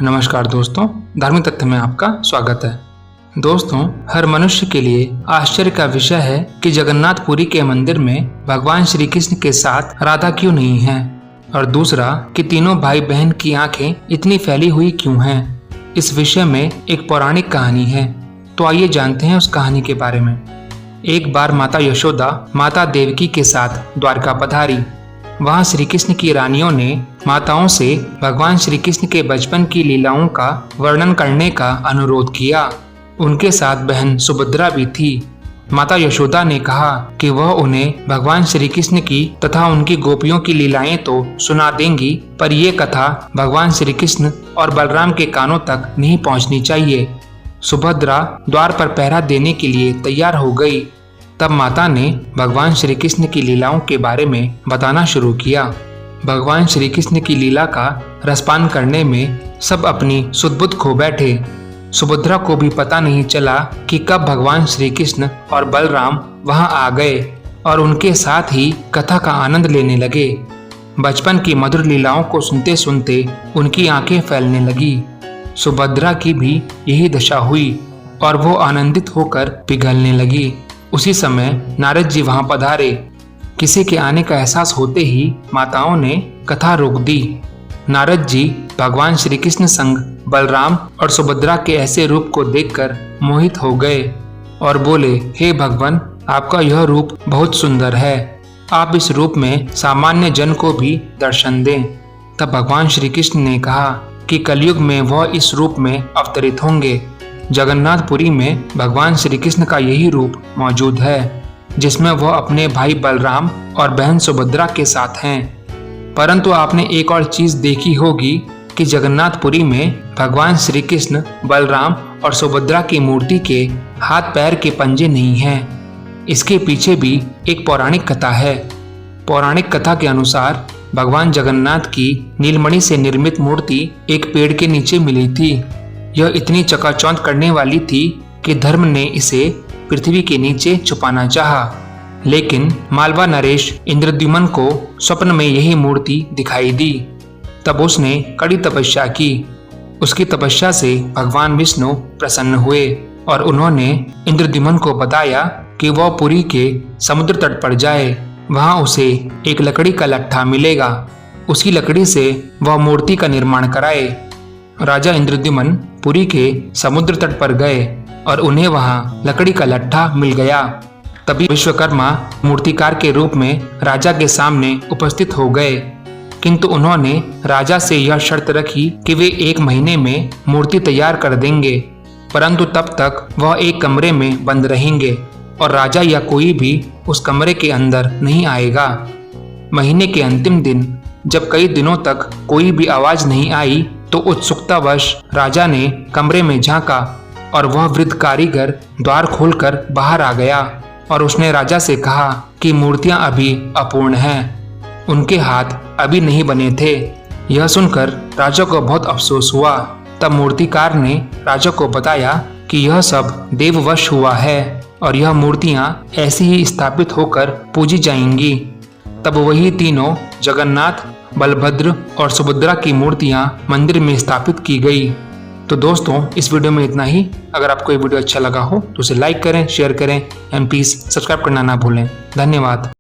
नमस्कार दोस्तों, धार्मिक तथ्य में आपका स्वागत है। दोस्तों, हर मनुष्य के लिए आश्चर्य का विषय है कि जगन्नाथपुरी के मंदिर में भगवान श्री कृष्ण के साथ राधा क्यों नहीं है, और दूसरा कि तीनों भाई बहन की आंखें इतनी फैली हुई क्यों हैं। इस विषय में एक पौराणिक कहानी है, तो आइए जानते हैं उस कहानी के बारे में। एक बार माता यशोदा माता देवकी के साथ द्वारका पधारी। वहाँ श्री कृष्ण की रानियों ने माताओं से भगवान श्री कृष्ण के बचपन की लीलाओं का वर्णन करने का अनुरोध किया। उनके साथ बहन सुभद्रा भी थी। माता यशोदा ने कहा कि वह उन्हें भगवान श्री कृष्ण की तथा उनकी गोपियों की लीलाएं तो सुना देंगी, पर ये कथा भगवान श्री कृष्ण और बलराम के कानों तक नहीं पहुंचनी चाहिए। सुभद्रा द्वार पर पहरा देने के लिए तैयार हो गई। तब माता ने भगवान श्री कृष्ण की लीलाओं के बारे में बताना शुरू किया। भगवान श्री कृष्ण की लीला का रसपान करने में सब अपनी सुध-बुध खो बैठे। सुभद्रा को भी पता नहीं चला कि कब भगवान श्री कृष्ण और बलराम वहां आ गए और उनके साथ ही कथा का आनंद लेने लगे। बचपन की मधुर लीलाओं को सुनते सुनते उनकी आंखें फैलने लगी। सुभद्रा की भी यही दशा हुई और वो आनंदित होकर पिघलने लगी। उसी समय नारद जी वहां पधारे। किसी के आने का एहसास होते ही माताओं ने कथा रोक दी। नारद जी भगवान श्री कृष्ण संग बलराम और सुभद्रा के ऐसे रूप को देखकर मोहित हो गए और बोले, हे भगवान, आपका यह रूप बहुत सुंदर है। आप इस रूप में सामान्य जन को भी दर्शन दें। तब भगवान श्री कृष्ण ने कहा कि कलयुग में वह इस रूप में अवतरित होंगे। जगन्नाथपुरी में भगवान श्री कृष्ण का यही रूप मौजूद है, जिसमें वह अपने भाई बलराम और बहन सुभद्रा के साथ हैं। परंतु आपने एक और चीज देखी होगी कि जगन्नाथपुरी में भगवान श्री कृष्ण, बलराम और सुभद्रा की मूर्ति के हाथ पैर के पंजे नहीं हैं। इसके पीछे भी एक पौराणिक कथा है। पौराणिक कथा के अनुसार भगवान जगन्नाथ की नीलमणि से निर्मित मूर्ति एक पेड़ के नीचे मिली थी। यह इतनी चकाचौंध करने वाली थी कि धर्म ने इसे पृथ्वी के नीचे छुपाना चाहा, लेकिन मालवा नरेश इंद्रद्युम्न को स्वप्न में यही मूर्ति दिखाई दी। तब उसने कड़ी तपस्या की। उसकी तपस्या से भगवान विष्णु प्रसन्न हुए और उन्होंने इंद्रद्युम्न को बताया कि वह पुरी के समुद्र तट पर जाए। वहां उसे एक लकड़ी का लट्ठा मिलेगा। उसी लकड़ी से वह मूर्ति का निर्माण कराए। राजा इंद्रद्युम्न पुरी के समुद्र तट पर गए और उन्हें वहां लकड़ी का लट्ठा मिल गया। तभी विश्वकर्मा मूर्तिकार के रूप में राजा के सामने उपस्थित हो गए, किंतु उन्होंने राजा से यह शर्त रखी कि वे 1 महीने में मूर्ति तैयार कर देंगे, परंतु तब तक वह एक कमरे में बंद रहेंगे और राजा या कोई भी उस कमरे के अंदर नहीं आएगा। महीने के अंतिम दिन जब कई दिनों तक कोई भी आवाज नहीं आई, तो उत्सुकतावश राजा ने कमरे में झांका और वह वृद्ध कारीगर द्वार खोलकर बाहर आ गया और उसने राजा से कहा कि मूर्तियां अभी अपूर्ण हैं, उनके हाथ अभी नहीं बने थे। यह सुनकर राजा को बहुत अफसोस हुआ। तब मूर्तिकार ने राजा को बताया कि यह सब देववश हुआ है और यह मूर्तियां ऐसी ही स्थापित होकर पूजी जाएंगी। तब वही तीनों जगन्नाथ, बलभद्र और सुभद्रा की मूर्तियां मंदिर में स्थापित की गई। तो दोस्तों, इस वीडियो में इतना ही। अगर आपको ये वीडियो अच्छा लगा हो तो उसे लाइक करें, शेयर करें एंड प्लीज सब्सक्राइब करना ना भूलें। धन्यवाद।